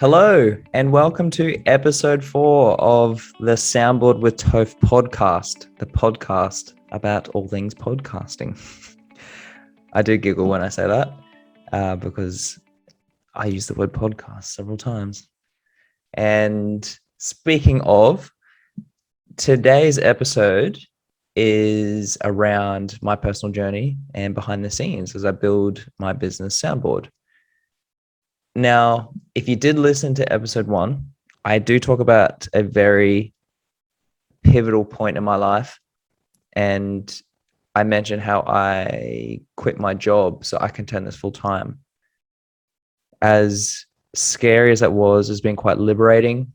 Hello, and welcome to episode 4 of the Soundboard with Tofe Podcast, the podcast about all things podcasting. I do giggle when I say that because I use the word podcast several times. And speaking of, today's episode is around my personal journey and behind the scenes as I build my business Soundboard. Now, if you did listen to episode 1, I do talk about a very pivotal point in my life. And I mentioned how I quit my job so I can turn this full time. As scary as that was, it's been quite liberating.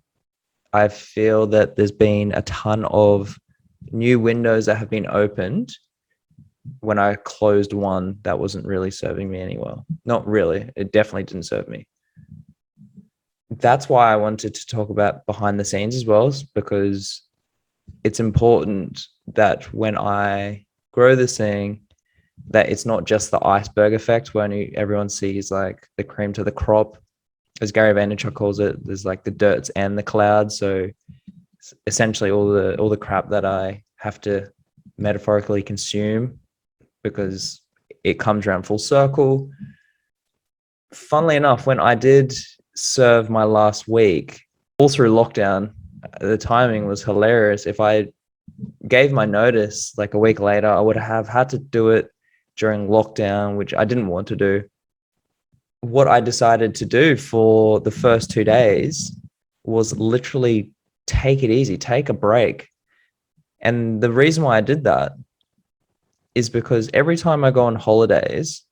I feel that there's been a ton of new windows that have been opened when I closed one that wasn't really serving me any well. Not really. It definitely didn't serve me. That's why I wanted to talk about behind the scenes as well, because it's important that when I grow this thing, that it's not just the iceberg effect when everyone sees like the cream to the crop, as Gary Vaynerchuk calls it. There's like the dirts and the clouds. So essentially all the crap that I have to metaphorically consume because it comes around full circle. Funnily enough, when I did serve my last week, all through lockdown, the timing was hilarious. If I gave my notice like a week later, I would have had to do it during lockdown, which I didn't want to do. What I decided to do for the first 2 days was literally take it easy, take a break. And the reason why I did that is because every time I go on holidays,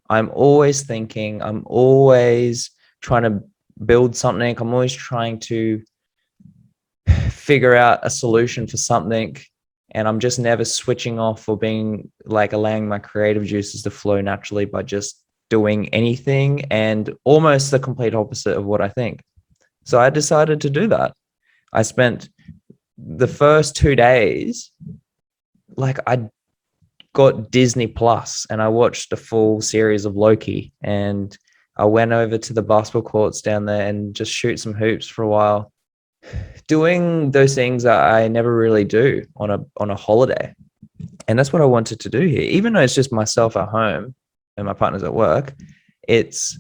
I'm always thinking, I'm always trying to build something. I'm always trying to figure out a solution for something. And I'm just never switching off or being like allowing my creative juices to flow naturally by just doing anything, and almost the complete opposite of what I think. So I decided to do that. I spent the first 2 days, like I got Disney Plus and I watched a full series of Loki, and I went over to the basketball courts down there and just shoot some hoops for a while, doing those things that I never really do on a holiday. And that's what I wanted to do here. Even though it's just myself at home and my partner's at work, it's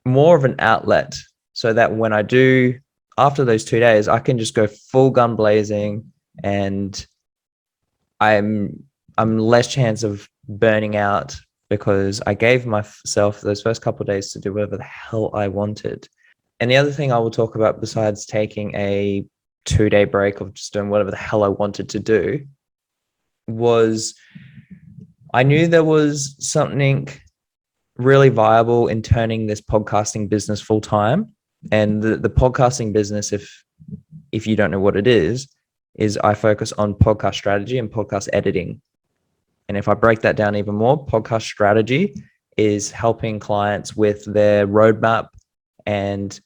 more of an outlet so that when I do, after those 2 days, I can just go full gun blazing, and I'm less chance of burning out because I gave myself those first couple of days to do whatever the hell I wanted. And the other thing I will talk about, besides taking a 2-day break of just doing whatever the hell I wanted to do, was I knew there was something really viable in turning this podcasting business full time. And the podcasting business, if you don't know what it is I focus on podcast strategy and podcast editing. And if I break that down even more, podcast strategy is helping clients with their roadmap and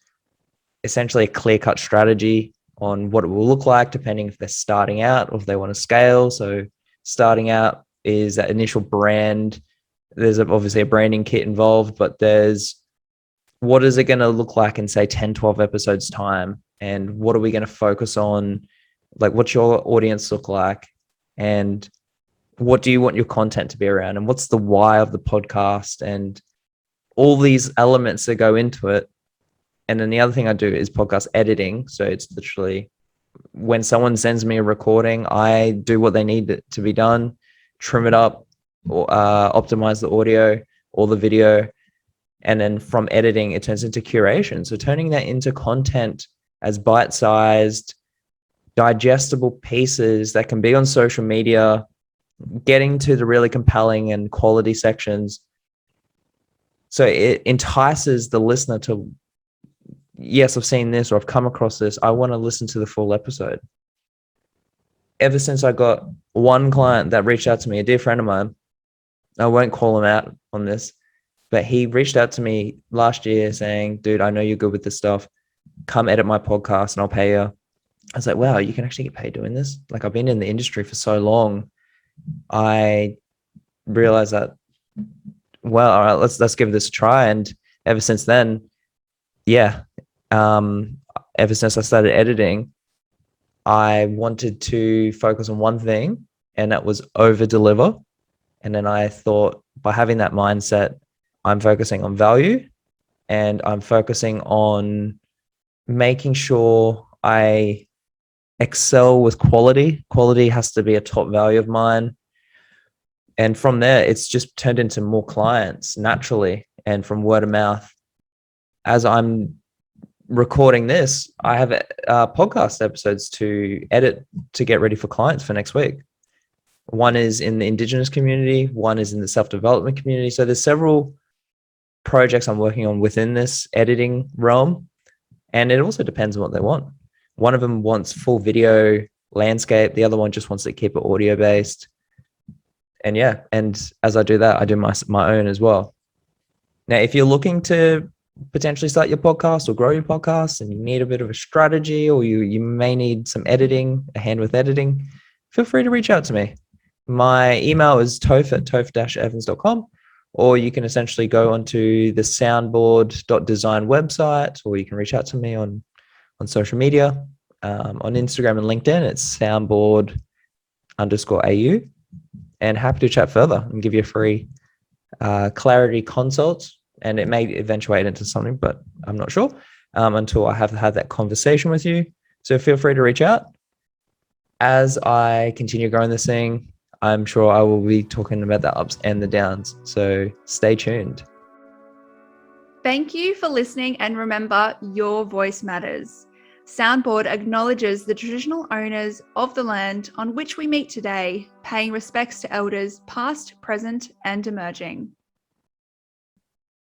essentially a clear-cut strategy on what it will look like, depending if they're starting out or if they want to scale. So starting out is that initial brand. There's obviously a branding kit involved, but there's what is it going to look like in, say, 10, 12 episodes time? And what are we going to focus on? Like, what's your audience look like? And what do you want your content to be around? And what's the why of the podcast? And all these elements that go into it. And then the other thing I do is podcast editing. So it's literally when someone sends me a recording, I do what they need to be done, trim it up, or optimize the audio or the video. And then from editing, it turns into curation. So turning that into content as bite-sized, digestible pieces that can be on social media, getting to the really compelling and quality sections. So it entices the listener to, yes, I've seen this or I've come across this. I want to listen to the full episode. Ever since I got one client that reached out to me, a dear friend of mine, I won't call him out on this, but he reached out to me last year saying, dude, I know you're good with this stuff. Come edit my podcast and I'll pay you. I was like, wow, you can actually get paid doing this? Like, I've been in the industry for so long. I realized that, well, all right, let's give this a try. And ever since then, yeah, Ever since I started editing, I wanted to focus on one thing, and that was over deliver. And then I thought, by having that mindset, I'm focusing on value, and I'm focusing on making sure I excel with quality. Quality has to be a top value of mine. And from there, it's just turned into more clients naturally, and from word of mouth. As I'm recording this, I have podcast episodes to edit to get ready for clients for next week. One is in the Indigenous community, one is in the self-development community. So there's several projects I'm working on within this editing realm, and it also depends on what they want. One of them wants full video landscape. The other one just wants to keep it audio based. And yeah, and as I do that, I do my own as well. Now, if you're looking to potentially start your podcast or grow your podcast and you need a bit of a strategy, or you may need some editing, a hand with editing, feel free to reach out to me. My email is tofe@tofe-evans.com, or you can essentially go onto the soundboard.design website, or you can reach out to me on social media. On Instagram and LinkedIn, it's soundboard_au, and happy to chat further and give you a free clarity consult. And it may eventuate into something, but I'm not sure until I have had that conversation with you. So feel free to reach out. As I continue growing this thing, I'm sure I will be talking about the ups and the downs. So stay tuned. Thank you for listening, and remember, your voice matters. Soundboard acknowledges the traditional owners of the land on which we meet today, paying respects to elders past, present, and emerging.